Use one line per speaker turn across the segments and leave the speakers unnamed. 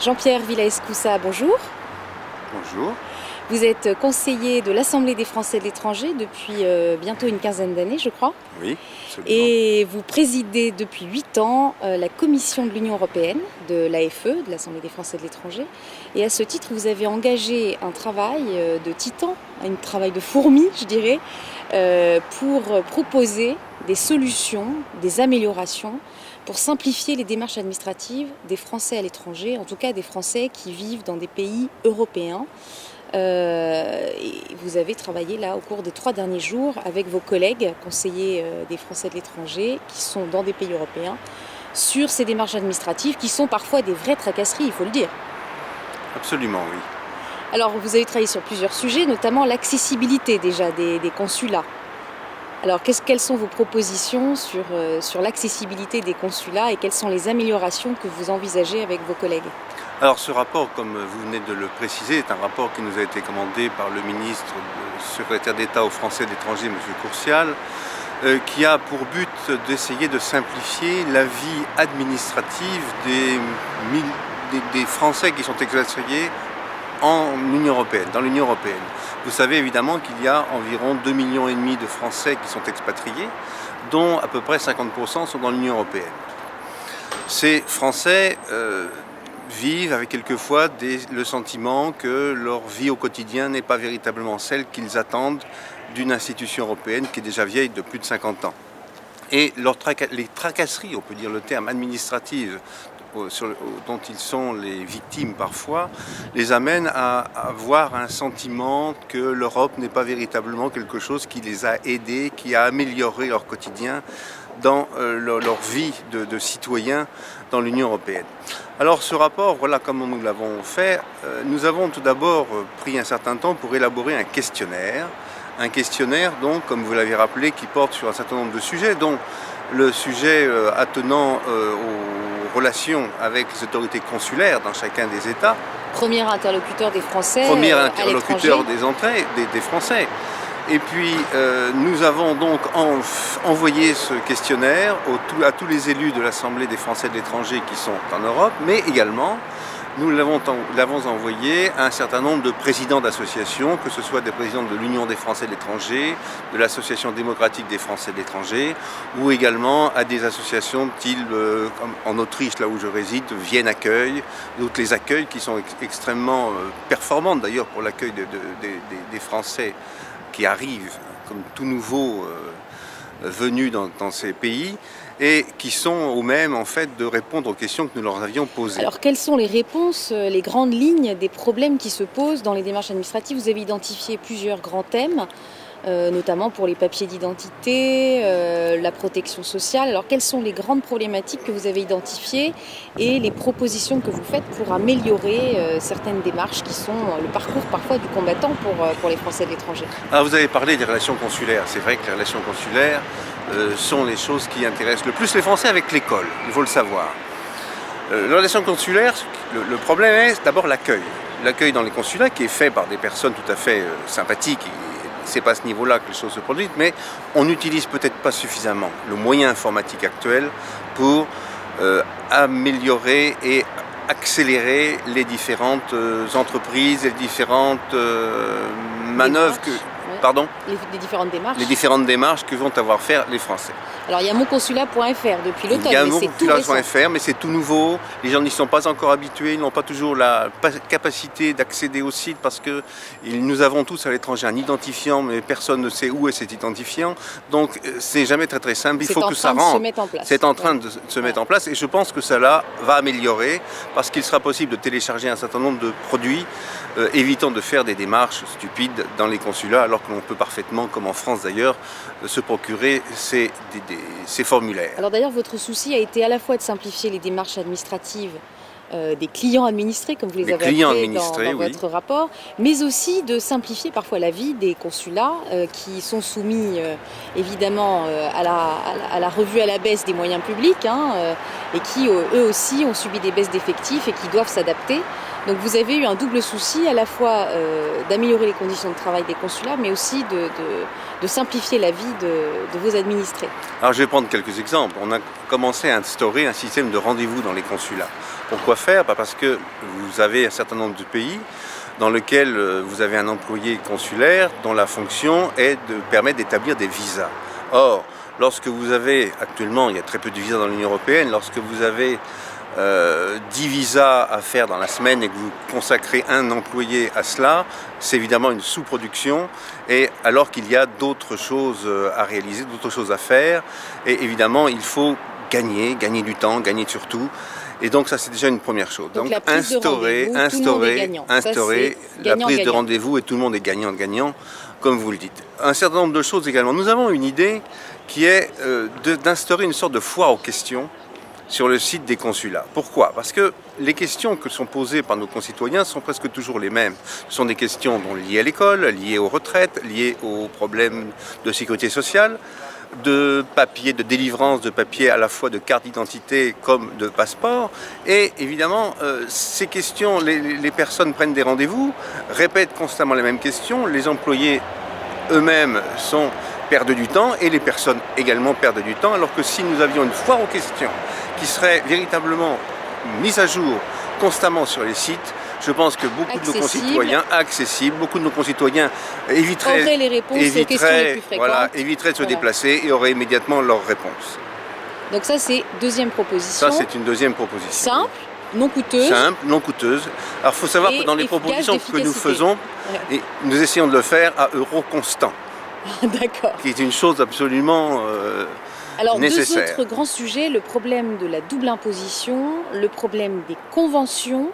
Jean-Pierre Villaescusa, bonjour.
Bonjour.
Vous êtes conseiller de l'Assemblée des Français de l'étranger depuis bientôt une quinzaine d'années, je crois.
Oui, absolument.
Et vous présidez depuis 8 ans la commission de l'Union européenne, de l'AFE, de l'Assemblée des Français de l'étranger. Et à ce titre, vous avez engagé un travail de titan, un travail de fourmi, je dirais, pour proposer des solutions, des améliorations, pour simplifier les démarches administratives des Français à l'étranger, en tout cas des Français qui vivent dans des pays européens. Et vous avez travaillé là au cours des 3 derniers jours avec vos collègues conseillers des Français de l'étranger qui sont dans des pays européens sur ces démarches administratives qui sont parfois des vraies tracasseries, il faut le dire.
Absolument, oui.
Alors vous avez travaillé sur plusieurs sujets, notamment l'accessibilité déjà des consulats. Alors quelles sont vos propositions sur l'accessibilité des consulats et quelles sont les améliorations que vous envisagez avec vos collègues ?
Alors ce rapport, comme vous venez de le préciser, est un rapport qui nous a été commandé par le ministre, le secrétaire d'État aux Français de l'étranger, M. Courcial, qui a pour but d'essayer de simplifier la vie administrative des Français qui sont expatriés en Union européenne, dans l'Union européenne. Vous savez évidemment qu'il y a environ 2,5 millions de Français qui sont expatriés, dont à peu près 50% sont dans l'Union européenne. Ces Français vivent avec quelquefois le sentiment que leur vie au quotidien n'est pas véritablement celle qu'ils attendent d'une institution européenne qui est déjà vieille de plus de 50 ans. Et les tracasseries, on peut dire le terme, administratives, dont ils sont les victimes parfois, les amènent à avoir un sentiment que l'Europe n'est pas véritablement quelque chose qui les a aidés, qui a amélioré leur quotidien dans leur vie de citoyens dans l'Union européenne. Alors ce rapport, voilà comment nous l'avons fait. Nous avons tout d'abord pris un certain temps pour élaborer un questionnaire donc, comme vous l'avez rappelé, qui porte sur un certain nombre de sujets, dont le sujet attenant aux relations avec les autorités consulaires dans chacun des États.
Premier interlocuteur des Français
Premier
à
interlocuteur des Français. Et puis nous avons donc envoyé ce questionnaire à tous les élus de l'Assemblée des Français de l'étranger qui sont en Europe, mais également nous l'avons envoyé à un certain nombre de présidents d'associations, que ce soit des présidents de l'Union des Français de l'étranger, de l'Association démocratique des Français de l'étranger, ou également à des associations type, comme en Autriche, là où je réside, Vienne Accueil, d'autres les accueils qui sont extrêmement performantes d'ailleurs pour l'accueil des Français qui arrivent comme tout nouveau venus dans ces pays et qui sont au même en fait de répondre aux questions que nous leur avions posées.
Alors quelles sont les réponses, les grandes lignes des problèmes qui se posent dans les démarches administratives ? Vous avez identifié plusieurs grands thèmes, notamment pour les papiers d'identité, la protection sociale. Alors quelles sont les grandes problématiques que vous avez identifiées et les propositions que vous faites pour améliorer certaines démarches qui sont le parcours parfois du combattant pour les Français de l'étranger ?
Alors vous avez parlé des relations consulaires. C'est vrai que les relations consulaires sont les choses qui intéressent le plus les Français avec l'école, il faut le savoir. Les relations consulaires, le problème est d'abord l'accueil. L'accueil dans les consulats qui est fait par des personnes tout à fait sympathiques. C'est pas à ce niveau-là que les choses se produisent, mais on n'utilise peut-être pas suffisamment le moyen informatique actuel pour améliorer et accélérer les différentes entreprises, les différentes manœuvres Pardon ?
Les différentes démarches.
Les différentes démarches que vont avoir faire les Français.
Alors il y a monconsulat.fr depuis l'automne,
il y a
mais c'est tout récent.
monconsulat.fr, mais c'est tout nouveau. Les gens n'y sont pas encore habitués, ils n'ont pas toujours la capacité d'accéder au site parce que nous avons tous à l'étranger un identifiant, mais personne ne sait où est cet identifiant. Donc c'est jamais très très simple. Il faut que ça rentre. C'est en train de se mettre en place et je pense que cela va améliorer parce qu'il sera possible de télécharger un certain nombre de produits, évitant de faire des démarches stupides dans les consulats, alors que l'on peut parfaitement, comme en France d'ailleurs, se procurer ces formulaires.
Alors d'ailleurs, votre souci a été à la fois de simplifier les démarches administratives des clients administrés, comme vous les avez appelés dans votre rapport, mais aussi de simplifier parfois la vie des consulats qui sont soumis évidemment à la revue à la baisse des moyens publics et qui eux aussi ont subi des baisses d'effectifs et qui doivent s'adapter. Donc vous avez eu un double souci, à la fois d'améliorer les conditions de travail des consulats, mais aussi de simplifier la vie de vos administrés.
Alors je vais prendre quelques exemples. On a commencé à instaurer un système de rendez-vous dans les consulats. Pourquoi faire? Parce que vous avez un certain nombre de pays dans lesquels vous avez un employé consulaire dont la fonction est de permettre d'établir des visas. Or, lorsque vous avez, actuellement il y a très peu de visas dans l'Union européenne, lorsque vous avez 10 visas à faire dans la semaine et que vous consacrez un employé à cela, c'est évidemment une sous-production, et alors qu'il y a d'autres choses à réaliser, d'autres choses à faire, et évidemment il faut gagner du temps, gagner surtout. Et donc ça c'est déjà une première chose.
Donc la prise instaurer
la prise de rendez-vous et tout le monde est gagnant-gagnant, comme vous le dites. Un certain nombre de choses également. Nous avons une idée qui est d'instaurer une sorte de foire aux questions sur le site des consulats. Pourquoi? Parce que les questions que sont posées par nos concitoyens sont presque toujours les mêmes. Ce sont des questions liées à l'école, liées aux retraites, liées aux problèmes de sécurité sociale, de papiers, de délivrance de papiers à la fois de carte d'identité comme de passeport. Et évidemment, ces questions, les personnes prennent des rendez-vous, répètent constamment les mêmes questions, les employés eux-mêmes perdent du temps et les personnes également perdent du temps, alors que si nous avions une foire aux questions qui serait véritablement mise à jour constamment sur les sites, je pense que beaucoup de nos concitoyens, beaucoup de nos concitoyens éviteraient
les réponses aux questions les plus fréquentes.
Éviteraient de se déplacer et auraient immédiatement leurs réponses.
Donc ça c'est deuxième proposition.
Ça c'est une deuxième proposition.
Simple, non coûteuse.
Simple, non coûteuse. Alors il faut savoir que dans les propositions que nous faisons, et nous essayons de le faire à euro constant.
D'accord.
Qui est une chose absolument
Alors,
nécessaire.
Deux autres grands sujets, le problème de la double imposition, le problème des conventions,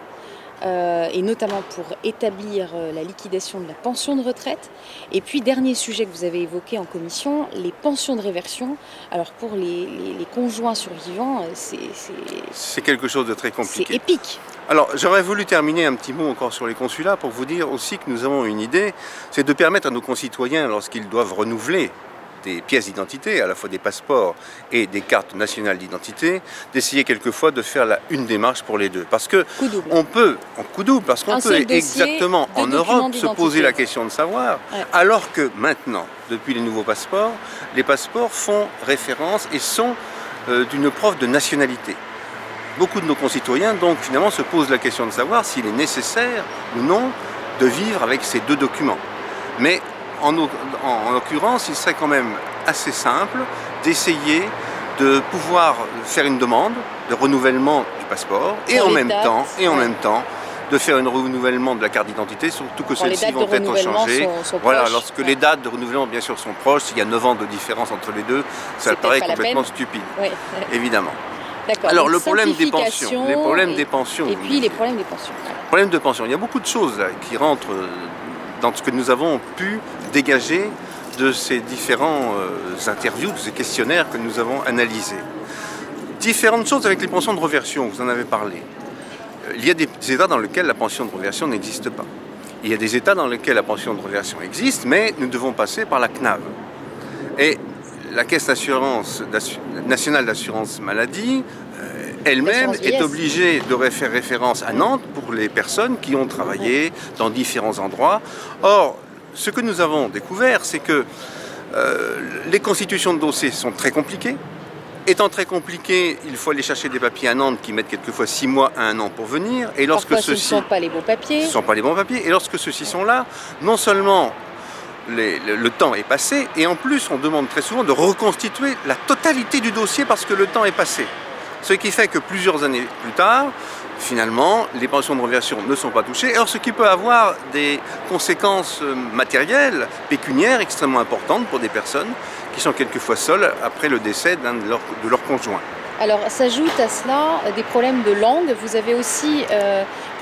et notamment pour établir la liquidation de la pension de retraite. Et puis, dernier sujet que vous avez évoqué en commission, les pensions de réversion. Alors, pour les conjoints survivants,
c'est quelque chose de très compliqué.
C'est épique.
Alors, j'aurais voulu terminer un petit mot encore sur les consulats pour vous dire aussi que nous avons une idée, c'est de permettre à nos concitoyens, lorsqu'ils doivent renouveler des pièces d'identité, à la fois des passeports et des cartes nationales d'identité, d'essayer quelquefois de faire une démarche pour les deux. Parce que on peut, en coup double, parce qu'on peut exactement en Europe se poser la question de savoir, alors que maintenant, depuis les nouveaux passeports, les passeports font référence et sont d'une preuve de nationalité. Beaucoup de nos concitoyens, donc, finalement, se posent la question de savoir s'il est nécessaire ou non de vivre avec ces deux documents. Mais en l'occurrence, il serait quand même assez simple d'essayer de pouvoir faire une demande de renouvellement du passeport et en même temps de faire un renouvellement de la carte d'identité, surtout que celles-ci vont être changées. Voilà, lorsque les dates de renouvellement, bien sûr, sont proches, s'il y a 9 ans de différence entre les deux, ça paraît complètement stupide, évidemment. Alors, le problème des pensions. Les problèmes des pensions.
Et puis les problèmes des pensions.
Problème de pension. Il y a beaucoup de choses là, qui rentrent dans ce que nous avons pu dégager de ces différents interviews, de ces questionnaires que nous avons analysés. Différentes choses avec les pensions de reversion, vous en avez parlé. Il y a des États dans lesquels la pension de reversion n'existe pas. Il y a des États dans lesquels la pension de reversion existe, mais nous devons passer par la CNAV. Et la Caisse nationale d'assurance maladie, elle-même est obligée de faire référence à Nantes pour les personnes qui ont travaillé dans différents endroits. Or, ce que nous avons découvert, c'est que les constitutions de dossiers sont très compliquées. Étant très compliquées, il faut aller chercher des papiers à Nantes qui mettent quelquefois 6 mois à 1 an pour venir. Et lorsque
ce ne sont pas les bons papiers.
Ce ne sont pas les bons papiers. Et lorsque ceux-ci sont là, non seulement le temps est passé, et en plus on demande très souvent de reconstituer la totalité du dossier parce que le temps est passé. Ce qui fait que plusieurs années plus tard, finalement, les pensions de reversion ne sont pas touchées. Alors, ce qui peut avoir des conséquences matérielles, pécuniaires extrêmement importantes pour des personnes qui sont quelquefois seules après le décès d'un de leurs conjoints.
Alors, s'ajoute à cela des problèmes de langue. Vous avez aussi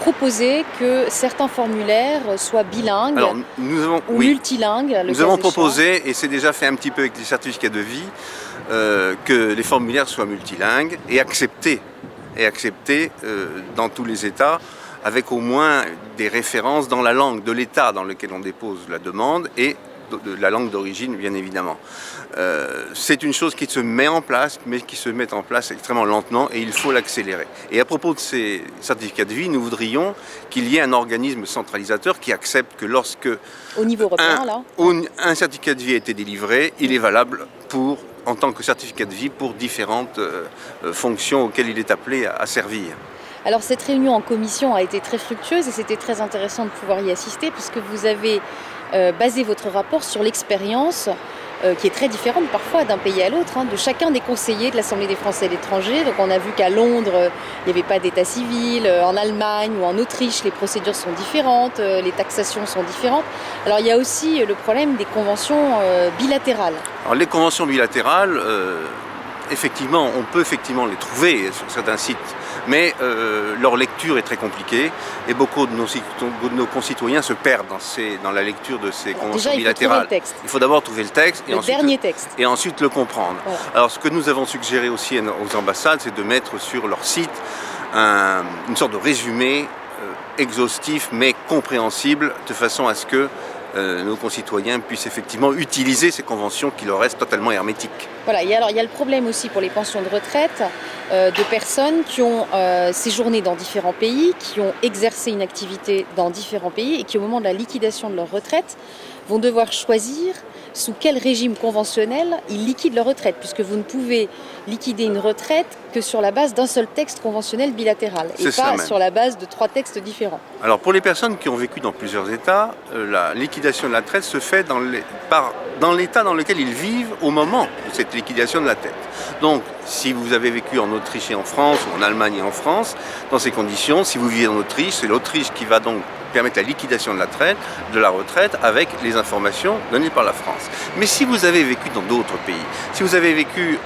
proposé que certains formulaires soient bilingues ou multilingues.
Nous avons proposé, et c'est déjà fait un petit peu avec les certificats de vie, que les formulaires soient multilingues et acceptés dans tous les États, avec au moins des références dans la langue de l'État dans lequel on dépose la demande et de la langue d'origine, bien évidemment. C'est une chose qui se met en place, mais qui se met en place extrêmement lentement et il faut l'accélérer. Et à propos de ces certificats de vie, nous voudrions qu'il y ait un organisme centralisateur qui accepte que lorsque
au niveau européen,
un certificat de vie a été délivré, il est valable en tant que certificat de vie pour différentes fonctions auxquelles il est appelé à servir.
Alors cette réunion en commission a été très fructueuse et c'était très intéressant de pouvoir y assister puisque vous avez basé votre rapport sur l'expérience qui est très différente parfois d'un pays à l'autre, de chacun des conseillers de l'Assemblée des Français de l'étranger. Donc on a vu qu'à Londres, il n'y avait pas d'état civil, en Allemagne ou en Autriche, les procédures sont différentes, les taxations sont différentes. Alors il y a aussi le problème des conventions bilatérales.
Alors les conventions bilatérales, effectivement, on peut effectivement les trouver sur certains sites, mais leur lecture est très compliquée et beaucoup de nos concitoyens se perdent dans la lecture de ces conventions bilatérales. Il faut d'abord trouver le texte et ensuite le comprendre. Voilà. Alors ce que nous avons suggéré aussi aux ambassades, c'est de mettre sur leur site une sorte de résumé exhaustif mais compréhensible de façon à ce que nos concitoyens puissent effectivement utiliser ces conventions qui leur restent totalement hermétiques.
Voilà, et alors il y a le problème aussi pour les pensions de retraite de personnes qui ont séjourné dans différents pays, qui ont exercé une activité dans différents pays et qui au moment de la liquidation de leur retraite vont devoir choisir sous quel régime conventionnel ils liquident leur retraite, puisque vous ne pouvez liquider une retraite que sur la base d'un seul texte conventionnel bilatéral, et pas sur la base de 3 textes différents.
Alors pour les personnes qui ont vécu dans plusieurs États, la liquidation de la retraite se fait dans l'État dans lequel ils vivent au moment de cette liquidation de la tête. Donc si vous avez vécu en Autriche et en France, ou en Allemagne et en France, dans ces conditions, si vous vivez en Autriche, c'est l'Autriche qui va donc permettre la liquidation de la retraite avec les informations données par la France. Mais si vous avez vécu dans d'autres pays, si vous avez vécu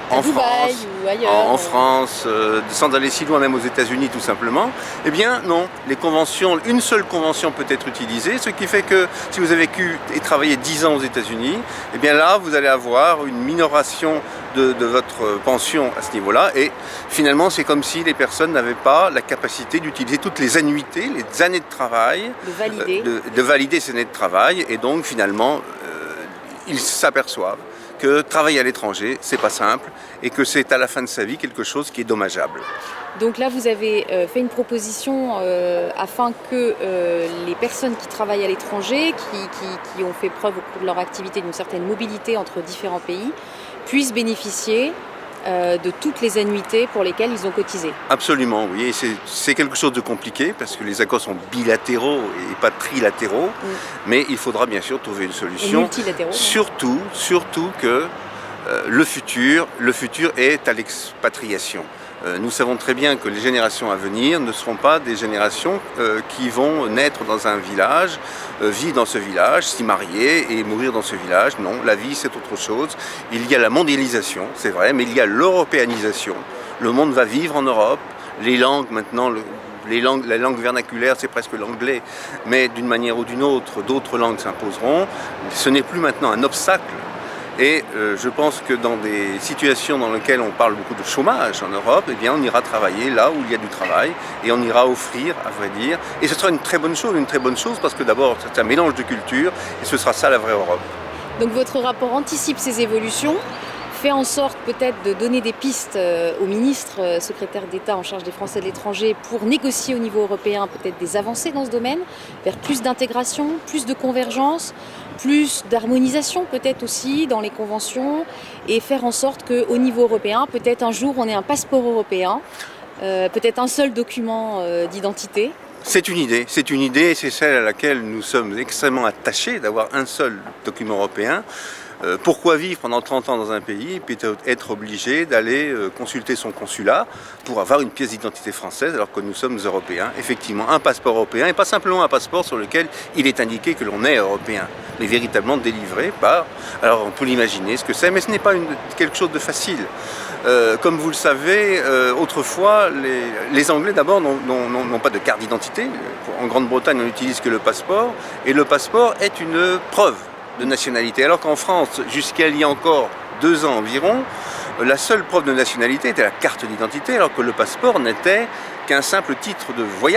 en France,
ou ailleurs,
en France, sans aller si loin, même aux États-Unis tout simplement, eh bien non, les conventions, une seule convention peut être utilisée, ce qui fait que si vous avez vécu et travaillé 10 ans aux États-Unis, eh bien là vous allez avoir une minoration de votre pension à ce niveau-là, et finalement c'est comme si les personnes n'avaient pas la capacité d'utiliser toutes les annuités, les années de travail, de valider ces années de travail, et donc finalement ils s'aperçoivent que travailler à l'étranger, c'est pas simple et que c'est à la fin de sa vie quelque chose qui est dommageable.
Donc là, vous avez fait une proposition afin que les personnes qui travaillent à l'étranger, qui ont fait preuve au cours de leur activité d'une certaine mobilité entre différents pays, puissent bénéficier de toutes les annuités pour lesquelles ils ont cotisé.
Absolument, oui. Et c'est quelque chose de compliqué parce que les accords sont bilatéraux et pas trilatéraux. Mais il faudra bien sûr trouver une solution.
Et multilatéraux.
Surtout que le futur est à l'expatriation. Nous savons très bien que les générations à venir ne seront pas des générations qui vont naître dans un village, vivre dans ce village, s'y marier et mourir dans ce village. Non, la vie c'est autre chose. Il y a la mondialisation, c'est vrai, mais il y a l'européanisation. Le monde va vivre en Europe. Les langues maintenant, la langue vernaculaire c'est presque l'anglais, mais d'une manière ou d'une autre, d'autres langues s'imposeront. Ce n'est plus maintenant un obstacle. Et je pense que dans des situations dans lesquelles on parle beaucoup de chômage en Europe, eh bien on ira travailler là où il y a du travail et on ira offrir, à vrai dire. Et ce sera une très bonne chose parce que d'abord c'est un mélange de cultures et ce sera ça la vraie Europe.
Donc votre rapport anticipe ces évolutions, fait en sorte peut-être de donner des pistes au ministre, secrétaire d'État en charge des Français de l'étranger pour négocier au niveau européen peut-être des avancées dans ce domaine, vers plus d'intégration, plus de convergence, plus d'harmonisation peut-être aussi dans les conventions et faire en sorte qu'au niveau européen, peut-être un jour on ait un passeport européen, peut-être un seul document d'identité.
C'est une idée et c'est celle à laquelle nous sommes extrêmement attachés d'avoir un seul document européen. Pourquoi vivre pendant 30 ans dans un pays et puis être obligé d'aller consulter son consulat pour avoir une pièce d'identité française alors que nous sommes européens? Effectivement, un passeport européen et pas simplement un passeport sur lequel il est indiqué que l'on est européen, mais véritablement délivré par... Alors on peut l'imaginer ce que c'est, mais ce n'est pas quelque chose de facile. Comme vous le savez, autrefois, les Anglais d'abord n'ont pas de carte d'identité. En Grande-Bretagne, on n'utilise que le passeport, et le passeport est une preuve de nationalité. Alors qu'en France, jusqu'à il y a encore 2 ans environ, la seule preuve de nationalité était la carte d'identité, alors que le passeport n'était qu'un simple titre de voyage.